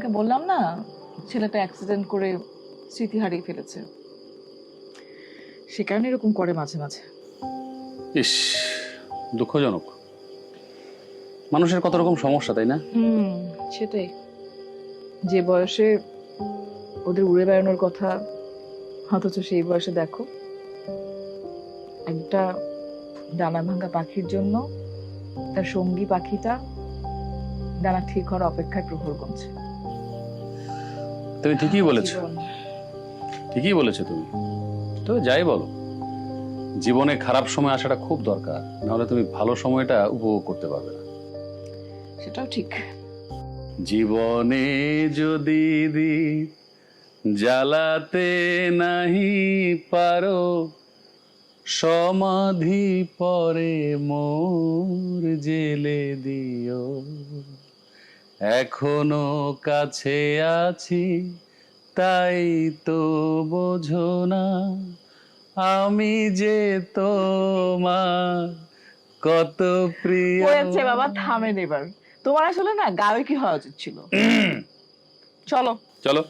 তোমাকে বললাম না ছেলেটা অ্যাক্সিডেন্ট করে স্মৃতি হারিয়ে ফেলেছে, সে কারণে এরকম করে মাঝে মাঝে। ইস, দুঃখজনক। মানুষের কত রকম সমস্যা, তাই না? সেটাই। যে বয়সে ওদের উড়ে বেড়ানোর কথা, অথচ সেই বয়সে দেখো একটা ডানা ভাঙা পাখির জন্য তার সঙ্গী পাখিটা ডানা ঠিক হওয়ার অপেক্ষায় প্রহর গুনছে। তুমি ঠিকই বলেছো, জীবন। ঠিকই বলেছো তুমি। তবে যাই বলো, জীবনে খারাপ সময় আসাটা খুব দরকার, নাহলে তুমি ভালো সময়টা উপভোগ করতে পারবে না। সেটাও ঠিক। জীবনে যদি দীপ জ্বালাতে নাহি পারো, সমাধি পরে মোর জেলে দিও। এখনো কাছে আছি তাই তো বোঝো না, আমি যে তোমার কত প্রিয়। হয়েছে বাবা, থামেন এবার। তোমার আসলে না গায়কই হওয়া উচিত ছিল। চলো। চলো।